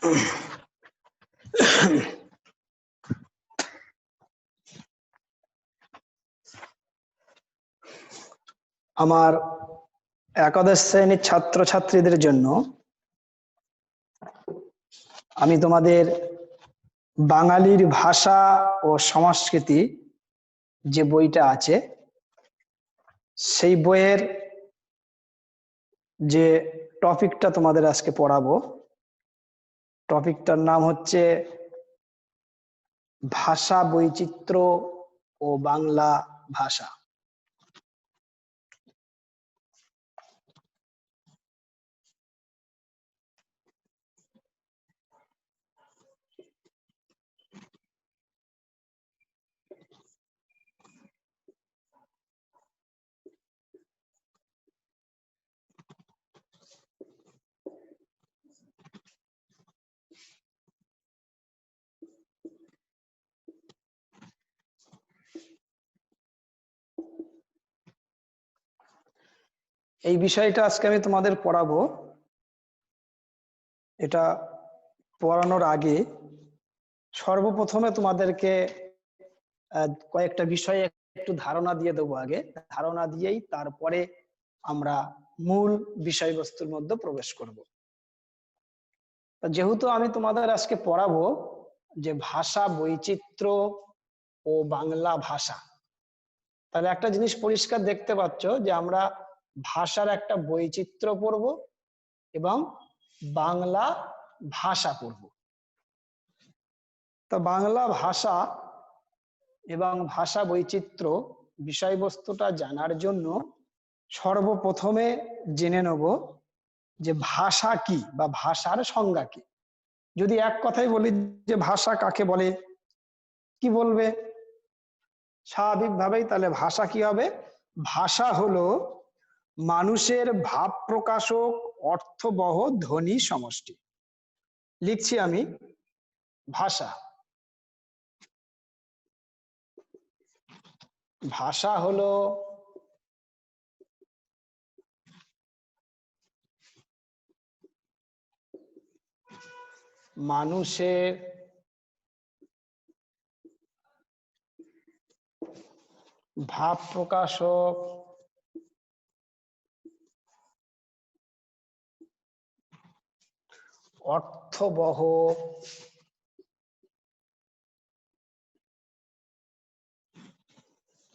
আমার একাদশ শ্রেণীর ছাত্রছাত্রীদের জন্য আমি তোমাদের বাঙালির ভাষা ও সংস্কৃতি যে বইটা আছে সেই বইয়ের যে টপিকটা তোমাদের আজকে পড়াবো, টপিকটার নাম হচ্ছে ভাষা বৈচিত্র্য ও বাংলা ভাষা। এই বিষয়টা আজকে আমি তোমাদের পড়াবো। এটা পড়ানোর আগে সর্বপ্রথমে তোমাদেরকে কয়েকটা বিষয়ে একটু ধারণা দিয়ে দেবো। আগে ধারণা দিয়েই তারপরে আমরা মূল বিষয়বস্তুর মধ্যে প্রবেশ করব। যেহেতু আমি তোমাদের আজকে পড়াবো যে ভাষা বৈচিত্র্য ও বাংলা ভাষা, তাহলে একটা জিনিস পরিষ্কার দেখতে পাচ্ছ যে আমরা ভাষার একটা বৈচিত্র্য পড়ব এবং বাংলা ভাষা পড়ব। তো বাংলা ভাষা এবং ভাষা বৈচিত্র্য বিষয়বস্তুটা জানার জন্য সর্বপ্রথমে জেনে নেব যে ভাষা কি বা ভাষার সংজ্ঞা কি। যদি এক কথাই বলি যে ভাষা কাকে বলে, কি বলবে স্বাভাবিকভাবেই? তাহলে ভাষা কি হবে? ভাষা হলো মানুষের ভাব প্রকাশক অর্থবহ ধ্বনি সমষ্টি। লিখছি আমি, ভাষা ভাষা হলো মানুষের ভাব প্রকাশক অর্থবহ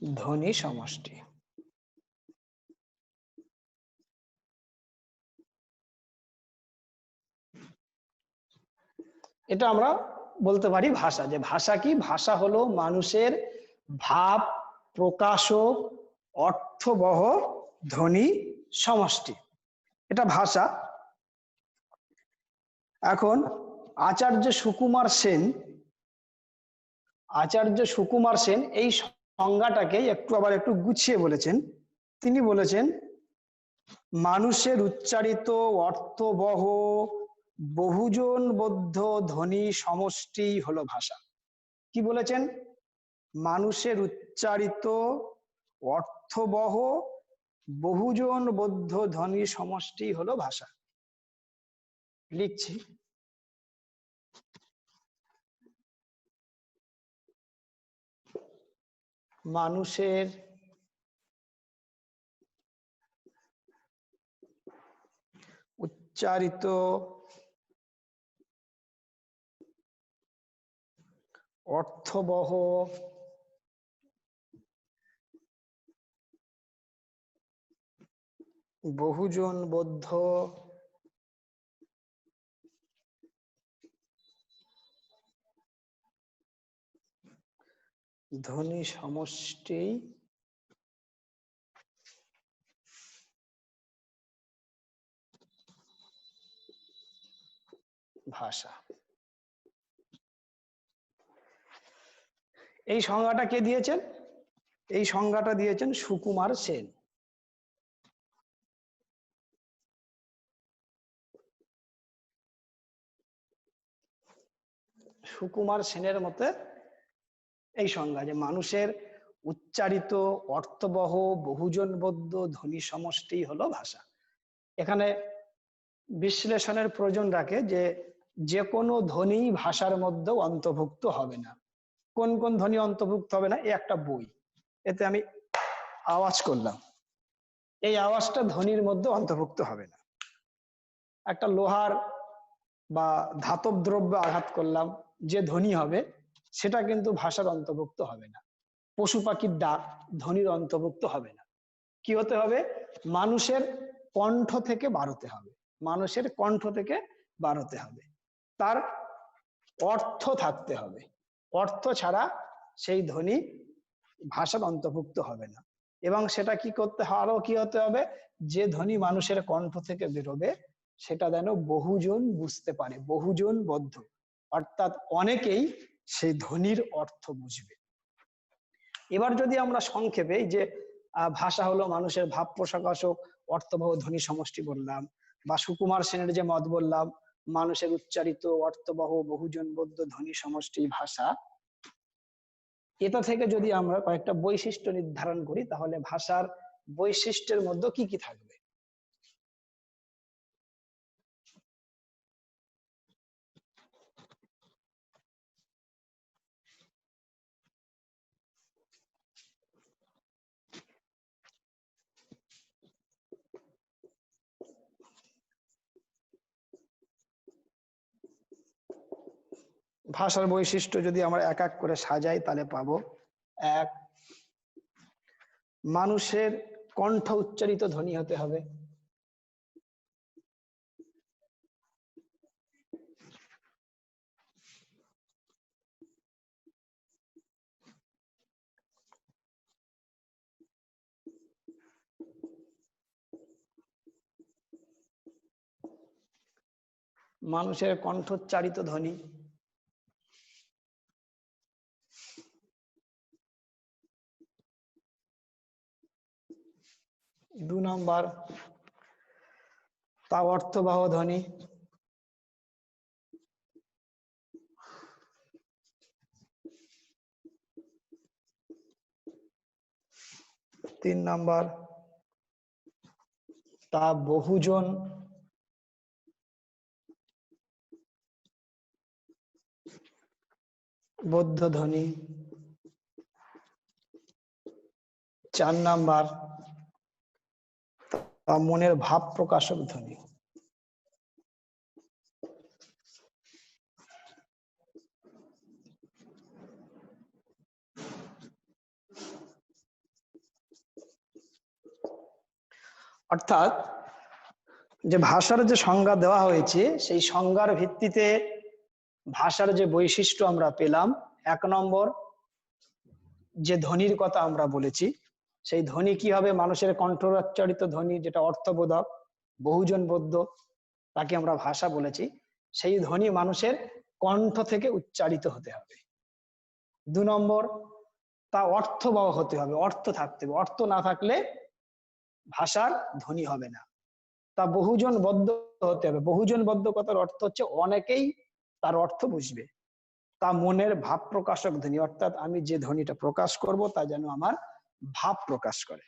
ধ্বনি সমষ্টি। এটা আমরা বলতে পারি ভাষা। যে ভাষা কি? ভাষা হলো মানুষের ভাব প্রকাশক অর্থবহ ধ্বনি সমষ্টি, এটা ভাষা। এখন আচার্য সুকুমার সেন এই সংজ্ঞাটাকে একটু গুছিয়ে বলেছেন। তিনি বলেছেন মানুষের উচ্চারিত অর্থবহ বহুজনবদ্ধ ধ্বনি সমষ্টি হলো ভাষা। কি বলেছেন? মানুষের উচ্চারিত অর্থবহ বহুজনবদ্ধ ধ্বনি সমষ্টি হলো ভাষা। লিখছি, মানুষের উচ্চারিত অর্থবহ বহুজনবদ্ধ ধ্বনি সমষ্টি ভাষা। এই সংজ্ঞাটা কে দিয়েছেন? এই সংজ্ঞাটা দিয়েছেন সুকুমার সেন। সুকুমার সেনের মতে এই সংজ্ঞা, যে মানুষের উচ্চারিত অর্থবহ বহুজনবদ্ধ ধ্বনি সমষ্টি হলো ভাষা। এখানে বিশ্লেষণের প্রয়োজন রাখে যে যে কোনো ধ্বনি ভাষার মধ্যে অন্তর্ভুক্ত হবে না। কোন কোন ধ্বনি অন্তর্ভুক্ত হবে না? এই একটা বই, এতে আমি আওয়াজ করলাম, এই আওয়াজটা ধ্বনির মধ্যে অন্তর্ভুক্ত হবে না। একটা লোহার বা ধাতব দ্রব্য আঘাত করলাম, যে ধ্বনি হবে সেটা কিন্তু ভাষার অন্তর্ভুক্ত হবে না। পশু পাখির ডাক ধ্বনির অন্তর্ভুক্ত হবে না। কি হতে হবে? মানুষের কণ্ঠ থেকে বার হতে হবে, মানুষের কণ্ঠ থেকে বার হতে হবে, তার অর্থ থাকতে হবে। অর্থ ছাড়া সেই ধ্বনি ভাষার অন্তর্ভুক্ত হবে না। এবং সেটা কি করতে হবে, আরো কি হতে হবে, যে ধ্বনি মানুষের কণ্ঠ থেকে বেরোবে সেটা যেন বহুজন বুঝতে পারে, বহুজন বদ্ধ, অর্থাৎ অনেকেই সেই ধ্বনির অর্থ বুঝবে। এবার যদি আমরা সংক্ষেপে, এই যে ভাষা হলো মানুষের ভাব প্রকাশক অর্থবহ ধ্বনি সমষ্টি বললাম, বা সুকুমার সেনের যে মত বললাম মানুষের উচ্চারিত অর্থবহ বহুজন বদ্ধ ধ্বনি সমষ্টি ভাষা, এটা থেকে যদি আমরা কয়েকটা বৈশিষ্ট্য নির্ধারণ করি তাহলে ভাষার বৈশিষ্ট্যের মধ্যে কি কি থাকবে। ভাষার বৈশিষ্ট্য যদি আমরা এক এক করে সাজাই তাহলে পাবো, এক, মানুষের কণ্ঠ উচ্চারিত ধ্বনি হতে হবে। মানুষের কণ্ঠোচ্চারিত ধ্বনি। দু নম্বর, তা অর্থবহ ধ্বনি। তিন নম্বর, তা বহুজন বদ্ধ ধ্বনি। চার নাম্বার, তা মনের ভাব প্রকাশক ধ্বনি। অর্থাৎ যে ভাষার যে সংজ্ঞা দেওয়া হয়েছে সেই সংজ্ঞার ভিত্তিতে ভাষার যে বৈশিষ্ট্য আমরা পেলাম, এক নম্বর যে ধ্বনির কথা আমরা বলেছি, সেই ধ্বনি কি হবে? মানুষের কণ্ঠোচ্চারিত ধ্বনি, যেটা অর্থবোধক বহুজন বদ্ধ, তাকে আমরা ভাষা বলেছি। সেই ধ্বনি মানুষের কণ্ঠ থেকে উচ্চারিত হতে হবে। দু নম্বর, তা অর্থবহ হতে হবে, অর্থ থাকতে হবে, অর্থ না থাকলে ভাষার ধ্বনি হবে না। তা বহুজন বদ্ধ হতে হবে, বহুজন বদ্ধ কথার অর্থ হচ্ছে অনেকেই তার অর্থ বুঝবে। তা মনের ভাব প্রকাশক ধ্বনি, অর্থাৎ আমি যে ধ্বনিটা প্রকাশ করব তা যেন আমার ভাব প্রকাশ করে।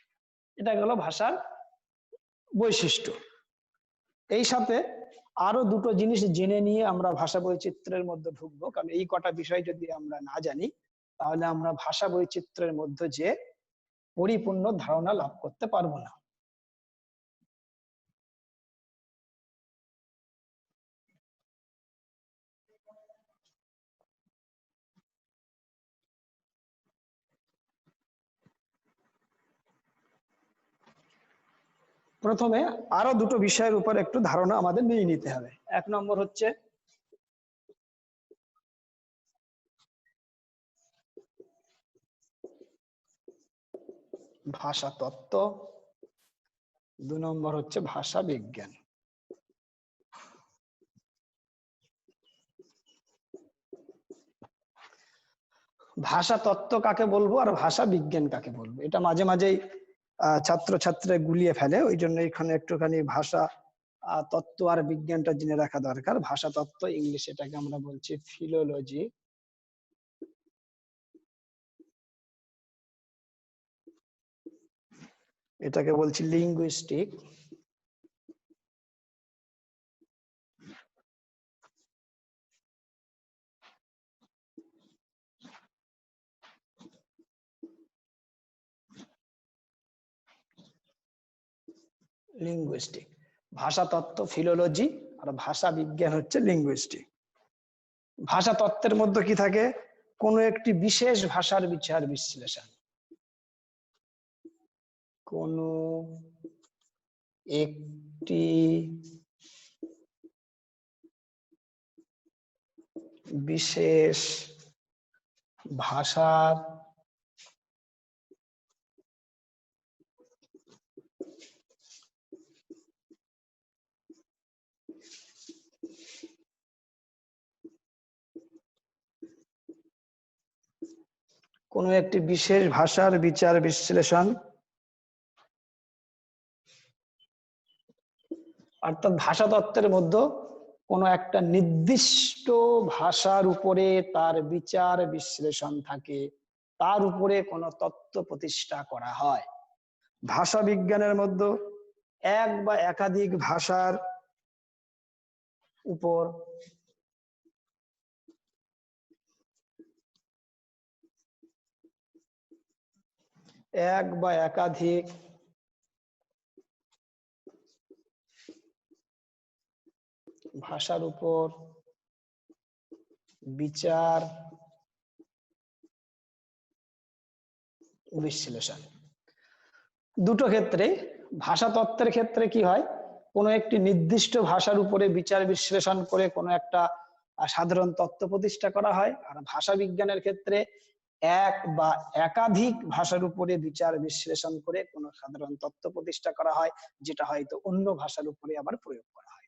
এটা গেল ভাষার বৈশিষ্ট্য। এই সাথে আরো দুটো জিনিস জেনে নিয়ে আমরা ভাষা বৈচিত্র্যের মধ্যে ঢুকবো, কারণ এই কটা বিষয় যদি আমরা না জানি তাহলে আমরা ভাষা বৈচিত্র্যের মধ্যে যে পরিপূর্ণ ধারণা লাভ করতে পারবো না। প্রথমে আরো দুটো বিষয়ের উপর একটু ধারণা আমাদের নিয়ে নিতে হবে। এক নম্বর হচ্ছে ভাষা তত্ত্ব, দু নম্বর হচ্ছে ভাষা বিজ্ঞান। ভাষা তত্ত্ব কাকে বলবো আর ভাষা বিজ্ঞান কাকে বলবো, এটা মাঝে মাঝেই ছাত্রছাত্রীরা গুলিয়ে ফেলে। ওই জন্য এখানে একটুখানি ভাষা তত্ত্ব আর বিজ্ঞানটা জেনে রাখা দরকার। ভাষা তত্ত্ব ইংলিশ, এটাকে আমরা বলছি ফিলোলজি। এটাকে বলছি লিঙ্গুইস্টিক। লিঙ্গুইস্টিক। ভাষা তত্ত্ব ফিলোলজি আর ভাষা বিজ্ঞান হচ্ছে লিঙ্গুইস্টিক। ভাষা তত্ত্বের মধ্যে কি থাকে? কোন একটি বিশেষ ভাষার বিচার বিশ্লেষণ, কোন একটি বিশেষ ভাষার কোন একটি বিশেষ ভাষার বিচার বিশ্লেষণ, অর্থাৎ ভাষা তত্ত্বের মধ্যে কোনো একটা নির্দিষ্ট ভাষার উপরে তার বিচার বিশ্লেষণ থাকে, তার উপরে কোনো তত্ত্ব প্রতিষ্ঠা করা হয়। ভাষা বিজ্ঞানের মধ্যে এক বা একাধিক ভাষার উপর এক বা একাধিক ভাষার উপর বিচার বিশ্লেষণ। দুটো ক্ষেত্রে, ভাষা তত্ত্বের ক্ষেত্রে কি হয়, কোনো একটি নির্দিষ্ট ভাষার উপরে বিচার বিশ্লেষণ করে কোনো একটা সাধারণ তত্ত্ব প্রতিষ্ঠা করা হয়। আর ভাষা বিজ্ঞানের ক্ষেত্রে এক বা একাধিক ভাষার উপরে বিচার বিশ্লেষণ করে কোনো সাধারণ তত্ত্ব প্রতিষ্ঠা করা হয়, যেটা হয়তো অন্য ভাষার উপরে আবার প্রয়োগ করা হয়।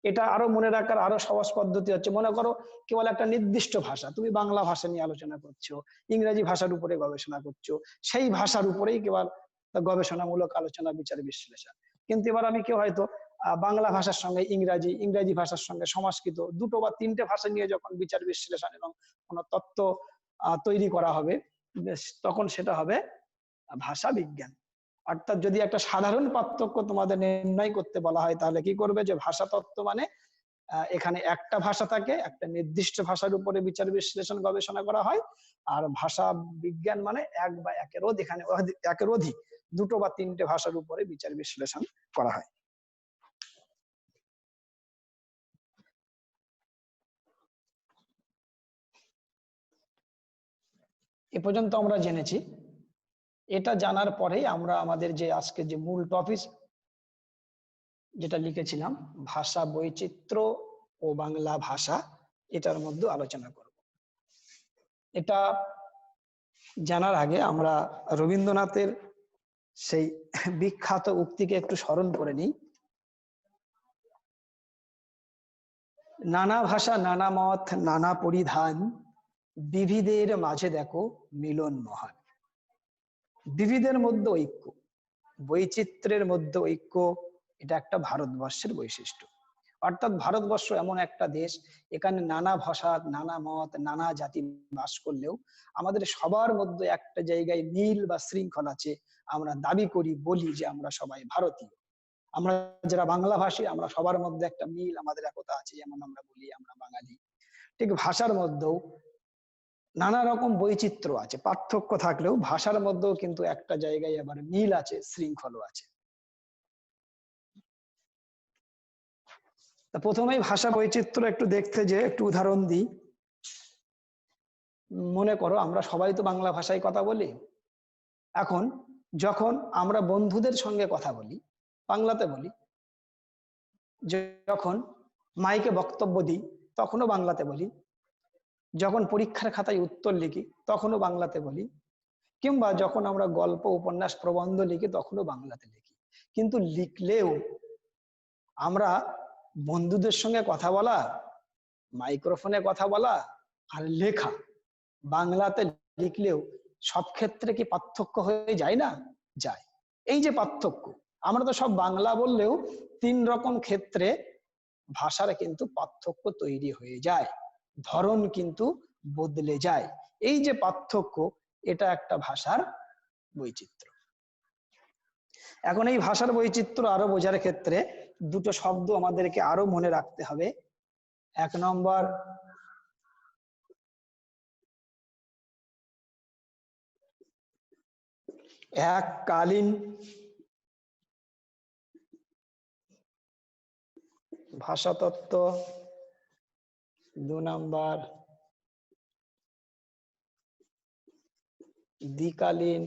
এটা আরো মনে রাখার আরো সহজ পদ্ধতি হচ্ছে, মনে করো কেবল একটা নির্দিষ্ট ভাষা, তুমি বাংলা ভাষা নিয়ে আলোচনা করছো, ইংরেজি ভাষার উপরে গবেষণা করছো, সেই ভাষার উপরেই কেবল গবেষণামূলক আলোচনা বিচার বিশ্লেষণ। কিন্তু এবার আমি কেউ হয়তো বাংলা ভাষার সঙ্গে ইংরাজি, ইংরাজি ভাষার সঙ্গে সংস্কৃত, দুটো বা তিনটে ভাষা নিয়ে যখন বিচার বিশ্লেষণ এবং কোনো তত্ত্ব তৈরি করা হবে, তখন সেটা হবে ভাষা বিজ্ঞান। অর্থাৎ যদি একটা সাধারণ পার্থক্য তোমাদের নির্ণয় করতে বলা হয়, তাহলে কি করবে, যে ভাষা তত্ত্ব মানে এখানে একটা ভাষা থাকে, একটা নির্দিষ্ট ভাষার উপরে বিচার বিশ্লেষণ গবেষণা করা হয়। আর ভাষা বিজ্ঞান মানে এক বা একের অধিক, এখানে একের অধিক দুটো বা তিনটে ভাষার উপরে বিচার বিশ্লেষণ করা হয়। এ পর্যন্ত আমরা জেনেছি। এটা জানার পরেই আমরা আমাদের যে আজকে যে মূল টপিক যেটা লিখেছিলাম, ভাষা বৈচিত্র্য ও বাংলা ভাষা, এটার মধ্যে আলোচনা করব। এটা জানার আগে আমরা রবীন্দ্রনাথের সেই বিখ্যাত উক্তিকে একটু স্মরণ করে নিই। নানা ভাষা নানা মত নানা পরিধান, বিবিধের মাঝে দেখো মিলন মহান। বিবিধের মধ্যে ঐক্য, বৈচিত্র্যের মধ্যে ঐক্য, এটা একটা ভারতবর্ষের বৈশিষ্ট্য। অর্থাৎ ভারতবর্ষ এমন একটা দেশ, এখানে নানা ভাষা নানা মত নানা জাতি বাস করলেও আমাদের সবার মধ্যে একটা জায়গায় মিল বা শৃঙ্খলা আছে। আমরা দাবি করি, বলি যে আমরা সবাই ভারতীয়। আমরা যারা বাংলা ভাষী, আমরা সবার মধ্যে একটা মিল, আমাদের একতা আছে, যেমন আমরা বলি আমরা বাঙালি। ঠিক ভাষার মধ্যেও নানা রকম বৈচিত্র্য আছে, পার্থক্য থাকলেও ভাষার মধ্যেও কিন্তু একটা জায়গায় আবার মিল আছে, শৃঙ্খলা আছে। প্রথমেই ভাষা বৈচিত্র্য একটু দেখতে যে একটু উদাহরণ দিই। মনে করো আমরা সবাই তো বাংলা ভাষায় কথা বলি। এখন যখন আমরা বন্ধুদের সঙ্গে কথা বলি বাংলাতে বলি, যখন মাইকে বক্তব্য দিই তখনও বাংলাতে বলি, যখন পরীক্ষার খাতায় উত্তর লিখি তখনও বাংলাতে বলি, কিংবা যখন আমরা গল্প উপন্যাস প্রবন্ধ লিখি তখনও বাংলাতে লিখি। কিন্তু লিখলেও আমরা বন্ধুদের সঙ্গে কথা বলা, মাইক্রোফোনে কথা বলা আর লেখা বাংলাতে লিখলেও সব ক্ষেত্রে কি পার্থক্য হয়ে যায় না? যায়। এই যে পার্থক্য, আমরা তো সব বাংলা বললেও তিন রকম ক্ষেত্রে ভাষার কিন্তু পার্থক্য তৈরি হয়ে যায়, ধরন কিন্তু বদলে যায়। এই যে পার্থক্য, এটা একটা ভাষার বৈচিত্র্য। এখন এই ভাষার বৈচিত্র্য আরো বোঝার ক্ষেত্রে দুটো শব্দ আমাদেরকে আরো মনে রাখতে হবে। এক নম্বর, এককালীন ভাষাতত্ত্ব, 2 নাম্বার দ্বিকালীন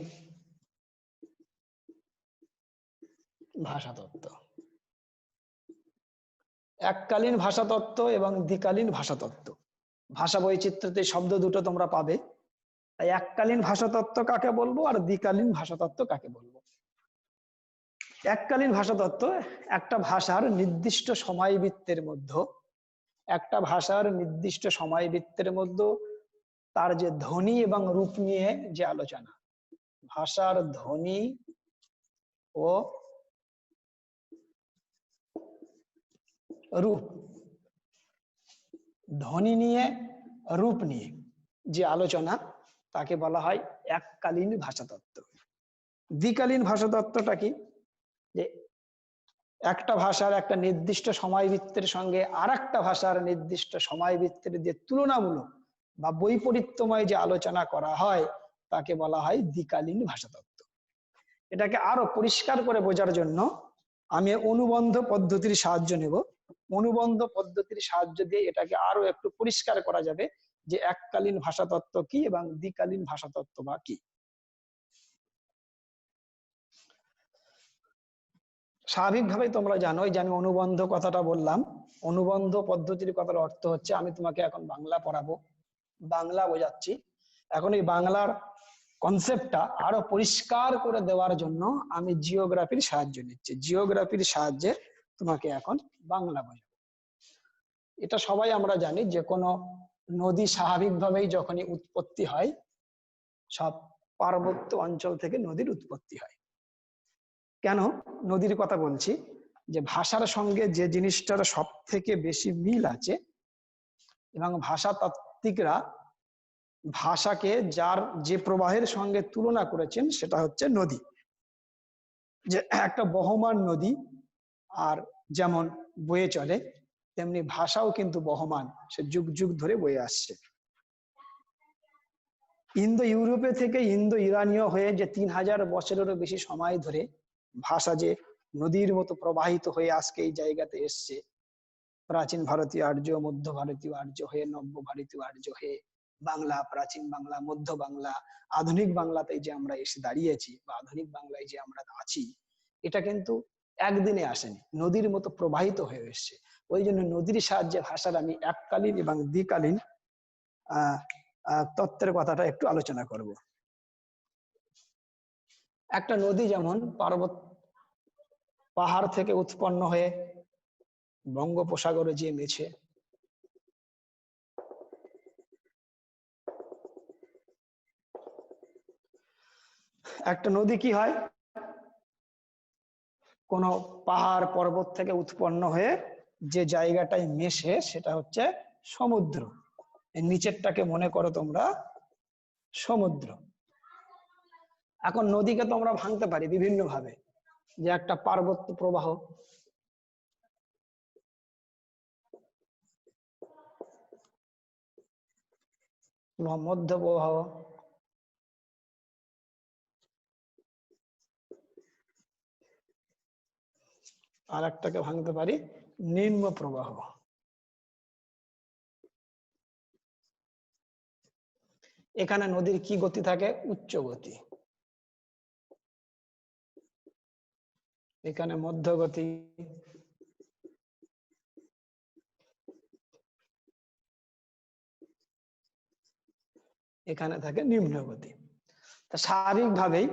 ভাষাতত্ত্ব। এককালীন ভাষাতত্ত্ব এবং দ্বিকালীন ভাষাতত্ত্ব, ভাষা বৈচিত্র্যতে শব্দ দুটো তোমরা পাবে। তাই এককালীন ভাষাতত্ত্ব কাকে বলবো আর দ্বিকালীন ভাষাতত্ত্ব কাকে বলবো? এককালীন ভাষাতত্ত্ব একটা ভাষার নির্দিষ্ট সময়বৃত্তের মধ্যে, একটা ভাষার নির্দিষ্ট সময়বৃত্তের মধ্যে তার যে ধ্বনি এবং রূপ নিয়ে যে আলোচনা, ভাষার ধ্বনি ও রূপ, ধ্বনি নিয়ে রূপ নিয়ে যে আলোচনা, তাকে বলা হয় এককালীন ভাষাতত্ত্ব। দ্বিকালীন ভাষাতত্ত্বটা কি? যে একটা ভাষার একটা নির্দিষ্ট সময়বৃত্তের সঙ্গে আর একটা ভাষার নির্দিষ্ট সময়বৃত্তের যে তুলনামূলক বা বৈপরীত্যময় যে আলোচনা করা হয়, তাকে বলা হয় দ্বিকালীন ভাষাতত্ত্ব। এটাকে আরো পরিষ্কার করে বোঝার জন্য আমি অনুবন্ধ পদ্ধতির সাহায্য নেব। অনুবন্ধ পদ্ধতির সাহায্য দিয়ে এটাকে আরো একটু পরিষ্কার করা যাবে যে এককালীন ভাষাতত্ত্ব কি এবং দ্বিকালীন ভাষাতত্ত্ব বা কি। স্বাভাবিকভাবেই তোমরা জানোই যে আমি অনুবন্ধ কথাটা বললাম। অনুবন্ধ পদ্ধতির কথার অর্থ হচ্ছে, আমি তোমাকে এখন বাংলা পড়াবো, বাংলা বোঝাচ্ছি, এখন এই বাংলার কনসেপ্টটা আরো পরিষ্কার করে দেওয়ার জন্য আমি জিওগ্রাফির সাহায্য নিচ্ছি। জিওগ্রাফির সাহায্যে তোমাকে এখন বাংলা বোঝাবো। এটা সবাই আমরা জানি যে কোনো নদী স্বাভাবিকভাবেই যখনই উৎপত্তি হয়, সব পার্বত্য অঞ্চল থেকে নদীর উৎপত্তি হয়। কেন নদীর কথা বলছি? যে ভাষার সঙ্গে যে জিনিসটার সব থেকে বেশি মিল আছে, এবং ভাষাতাত্ত্বিকরা ভাষাকে যার যে প্রবাহের সঙ্গে তুলনা করেছেন সেটা হচ্ছে নদী। যে একটা বহমান নদী আর যেমন বয়ে চলে, তেমনি ভাষাও কিন্তু বহমান, সে যুগ যুগ ধরে বয়ে আসছে। ইন্দো ইউরোপে থেকে ইন্দো ইরানীয় হয়ে যে 3000 বছরেরও বেশি সময় ধরে ভাষা যে নদীর মতো প্রবাহিত হয়ে আজকে এই জায়গাতে এসছে, প্রাচীন ভারতীয় আর্য, মধ্য ভারতীয় আর্য হয়ে, নব্য ভারতীয় আর্য হয়ে বাংলা, প্রাচীন বাংলা, মধ্য বাংলা, আধুনিক বাংলাতে যে আমরা এসে দাঁড়িয়েছি বা আধুনিক বাংলায় যে আমরা আছি, এটা কিন্তু একদিনে আসেনি, নদীর মতো প্রবাহিত হয়ে এসছে। ওই জন্য নদীর সাহায্যে ভাষার আমি এককালীন এবং দ্বিকালীন তত্ত্বের কথাটা একটু আলোচনা করব। একটা নদী যেমন পাহাড় থেকে উৎপন্ন হয়ে বঙ্গোপসাগরে যে মেছে, একটা নদী কি হয়, কোন পাহাড় পর্বত থেকে উৎপন্ন হয়ে যে জায়গাটায় মেশে সেটা হচ্ছে সমুদ্র। এর নিচেরটাকে মনে করো তোমরা সমুদ্র। এখন নদীকে তো আমরা ভাঙতে পারি বিভিন্ন ভাবে, যে একটা পার্বত্য প্রবাহ, মধ্য প্রবাহ, আর একটাকে ভাঙতে পারি নিম্ন প্রবাহ। এখানে নদীর কি গতি থাকে? উচ্চ গতি। এখানে মধ্য গতি, এখানে থাকে নিম্ন গতি। তা স্বাভাবিকভাবেই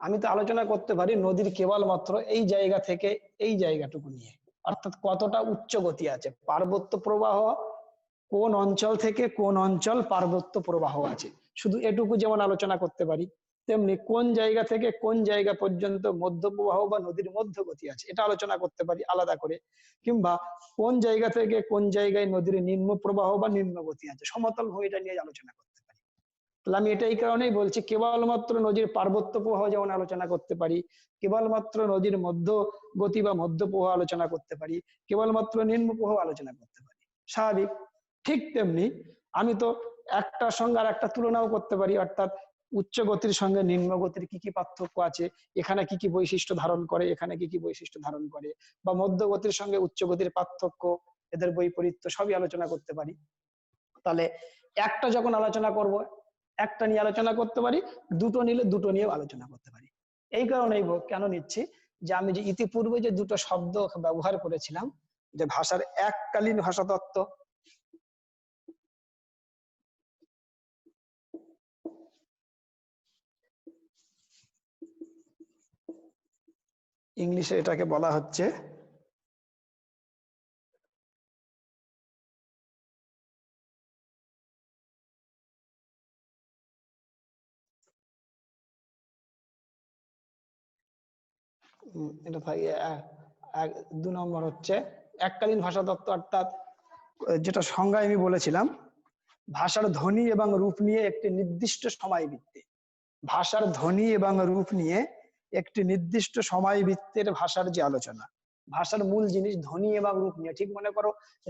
আমি তো আলোচনা করতে পারি নদীর কেবলমাত্র এই জায়গা থেকে এই জায়গাটুকু নিয়ে, অর্থাৎ কতটা উচ্চ গতি আছে, পার্বত্য প্রবাহ কোন অঞ্চল থেকে কোন অঞ্চল পার্বত্য প্রবাহ আছে, শুধু এটুকু যেমন আলোচনা করতে পারি, তেমনি কোন জায়গা থেকে কোন জায়গা পর্যন্ত মধ্য প্রবাহ বা নদীর মধ্য গতি আছে এটা আলোচনা করতে পারি আলাদা করে, কিংবা কোন জায়গা থেকে কোন জায়গায় নদীর নিম্ন প্রবাহ বা নিম্ন গতি আছে, সমতল ভূমিটা নিয়ে আলোচনা করতে পারি। তাহলে আমি এটা এই কারণেই বলছি, কেবলমাত্র নদীর পার্বত্য প্রবাহ যেমন আলোচনা করতে পারি, কেবলমাত্র নদীর মধ্য গতি বা মধ্য প্রবাহ আলোচনা করতে পারি, কেবলমাত্র নিম্ন প্রবাহ আলোচনা করতে পারি, স্বাভাবিক। ঠিক তেমনি আমি তো একটার সঙ্গে আর একটা তুলনাও করতে পারি, অর্থাৎ উচ্চ গতির সঙ্গে নিম্ন গতির কি কি পার্থক্য আছে, এখানে কি কি বৈশিষ্ট্য ধারণ করে, এখানে কি কি বৈশিষ্ট্য ধারণ করে, বা মধ্য গতির সঙ্গে উচ্চ গতির পার্থক্য, এদের বৈপরীত্য সবই আলোচনা করতে পারি। তাহলে একটা যখন আলোচনা করব, একটা নিয়ে আলোচনা করতে পারি, দুটো নিলে দুটো নিয়েও আলোচনা করতে পারি। এই কারণেই কেন নিচ্ছি, যে আমি যে ইতিপূর্বে যে দুটো শব্দ ব্যবহার করেছিলাম, যে ভাষার এককালীন ভাষাতত্ত্ব, ইংলিশে এটাকে বলা হচ্ছে এটা থাকে 2 নম্বর হচ্ছে এককালীন ভাষাতত্ত্ব, অর্থাৎ যেটা সংজ্ঞায় আমি বলেছিলাম, ভাষার ধ্বনি এবং রূপ নিয়ে একটি নির্দিষ্ট সময় বৃত্তে, ভাষার ধ্বনি এবং রূপ নিয়ে একটি নির্দিষ্ট সময় বৃত্তের ভাষার যে আলোচনা, ভাষার মূল জিনিস ধ্বনি এবং রূপ নিয়ে। ঠিক মনে করো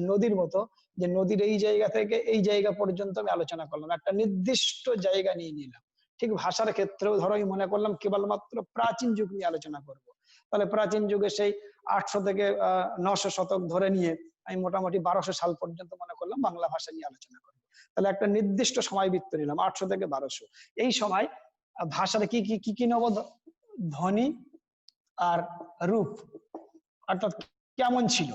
নদীর মতো, যে নদীর এই জায়গা থেকে এই জায়গা পর্যন্ত আমি আলোচনা করলাম, একটা নির্দিষ্ট জায়গা নিয়ে নিলাম। ঠিক ভাষার ক্ষেত্রেও ধরো আমি মনে করলাম কেবলমাত্র প্রাচীন যুগ নিয়ে আলোচনা করব, তাহলে প্রাচীন যুগে সেই 800 থেকে 900 শতক ধরে নিয়ে আমি মোটামুটি 1200 সাল পর্যন্ত মনে করলাম বাংলা ভাষা নিয়ে আলোচনা করবো। তাহলে একটা নির্দিষ্ট সময় বৃত্ত নিলাম 800 থেকে 1200। এই সময় ভাষার কি কি কি কি নেব, ধ্বনি আর রূপ, অর্থাৎ কেমন ছিল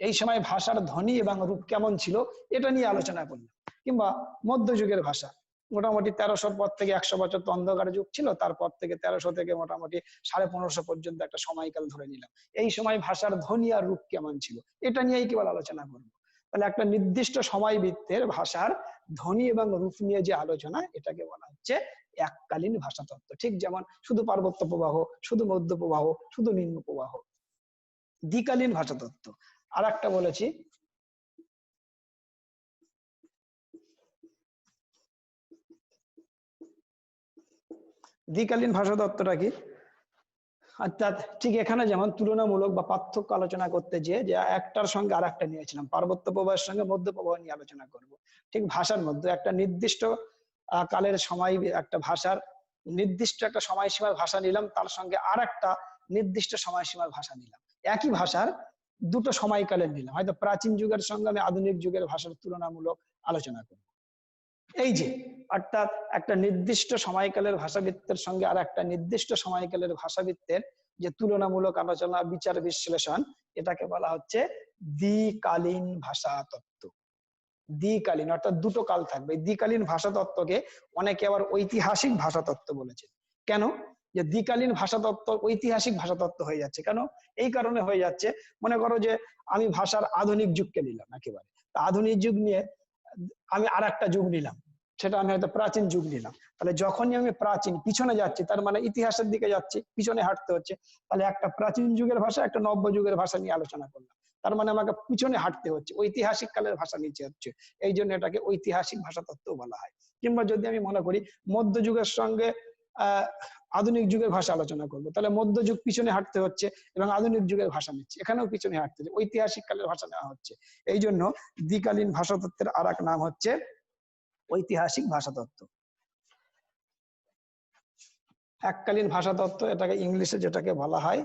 এই সময় ভাষার ধ্বনি এবং রূপ কেমন ছিল, এটা নিয়ে আলোচনা করলাম। কিংবা মধ্যযুগের ভাষা, মোটামুটি 1300 পর থেকে 100 বছর তো অন্ধকার যুগ ছিল, তারপর থেকে 1300 থেকে মোটামুটি 1550 পর্যন্ত একটা সময়কাল ধরে নিলাম। এই সময় ভাষার ধ্বনি আর রূপ কেমন ছিল, এটা নিয়েই কেবল আলোচনা করবো। তাহলে একটা নির্দিষ্ট সময় বৃত্তের ভাষার ধ্বনি এবং রূপ নিয়ে যে আলোচনা, এটাকে বলা হচ্ছে এককালীন ভাষাতত্ত্ব। ঠিক যেমন শুধু পার্বত্য প্রবাহ, শুধু মধ্য প্রবাহ, শুধু নিম্ন প্রবাহ। দ্বিকালীন ভাষাতত্ত্ব আর একটা বলেছি, দ্বিকালীন ভাষাতত্ত্বটা কি, অর্থাৎ ঠিক এখানে যেমন তুলনামূলক বা পার্থক্য আলোচনা করতে যে একটার সঙ্গে আর একটা নিয়েছিলাম, পার্বত্য প্রবাহের সঙ্গে মধ্য প্রবাহ নিয়ে আলোচনা করব। ঠিক ভাষার মধ্যে একটা নির্দিষ্ট কালের সময়, একটা ভাষার নির্দিষ্ট একটা সময়সীমার ভাষা নিলাম, তার সঙ্গে আর একটা নির্দিষ্ট সময়সীমার ভাষা নিলাম। একই ভাষার দুটো সময়কালের নিলাম, হয়তো প্রাচীন যুগের সঙ্গে আমি আধুনিক যুগের ভাষার তুলনামূলক আলোচনা করব। এই যে অর্থাৎ একটা নির্দিষ্ট সময়কালের ভাষাবিত্তের সঙ্গে আর একটা নির্দিষ্ট সময়কালের ভাষাবিত্তের যে তুলনামূলক আলোচনা, বিচার বিশ্লেষণ, এটাকে বলা হচ্ছে দ্বিকালীন ভাষাতত্ত্ব। দ্বিকালীন অর্থাৎ দুটো কাল থাকবে। দ্বিকালীন ভাষাতত্ত্বকে অনেকে আবার ঐতিহাসিক ভাষাতত্ত্ব বলেছে। কেন যে দ্বিকালীন ভাষাতত্ত্ব ঐতিহাসিক ভাষাতত্ত্ব হয়ে যাচ্ছে? কেন এই কারণে হয়ে যাচ্ছে, মনে করো যে আমি ভাষার আধুনিক যুগকে নিলাম একেবারে, আধুনিক যুগ নিয়ে আমি আর একটা যুগ নিলাম, সেটা আমি হয়তো প্রাচীন যুগ নিলাম। তাহলে যখনই আমি প্রাচীন পিছনে যাচ্ছি, তার মানে ইতিহাসের দিকে যাচ্ছি, পিছনে হাঁটতে হচ্ছে। তাহলে একটা প্রাচীন যুগের ভাষা, একটা নব্য যুগের ভাষা নিয়ে আলোচনা করলাম, তার মানে আমাকে পিছনে হাঁটতে হচ্ছে, ঐতিহাসিক কালের ভাষা নিচে হচ্ছে। এই জন্য এটাকে ঐতিহাসিক ভাষাতত্ত্ব বলা হয়। কিংবা যদি আমি মনে করি মধ্যযুগের সঙ্গে আধুনিক যুগের ভাষা আলোচনা করবো, তাহলে মধ্যযুগ পিছনে হাঁটতে হচ্ছে এবং আধুনিক যুগের ভাষা নিচ্ছে, এখানেও পিছনে হাঁটতে হচ্ছে, ঐতিহাসিক কালের ভাষা নেওয়া হচ্ছে। এই জন্য দ্বিকালীন ভাষাতত্ত্বের আর এক নাম হচ্ছে ঐতিহাসিক ভাষাতত্ত্ব। এককালীন ভাষাতত্ত্ব, এটাকে ইংলিশে যেটাকে বলা হয়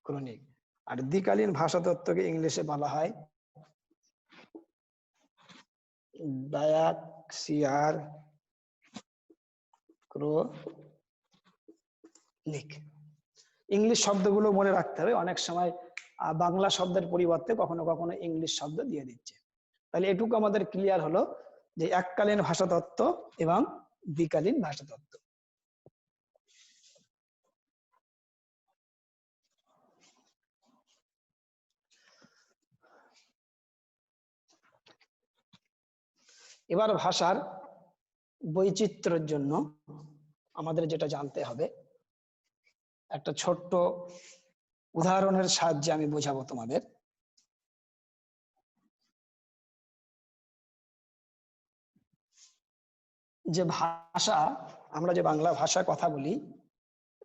ক্রনিক। আর দ্বিকালীন ভাষাতত্ত্বকে ইংলিশে বলা হয় ডায়াক্সিয়ার ক্রনিক। ইংলিশ শব্দগুলো মনে রাখতে হবে, অনেক সময় বাংলা শব্দের পরিবর্তে কখনো কখনো ইংলিশ শব্দ দিয়ে দিচ্ছে। তাহলে এটুকু আমাদের ক্লিয়ার হলো যে এককালীন ভাষাতত্ত্ব এবং দ্বিকালীন ভাষাতত্ত্ব। এবার ভাষার বৈচিত্র্যের জন্য আমাদের যেটা জানতে হবে, একটা ছোট্ট উদাহরণের সাহায্যে আমি বোঝাবো তোমাদের। যে ভাষা, আমরা যে বাংলা ভাষা কথা বলি,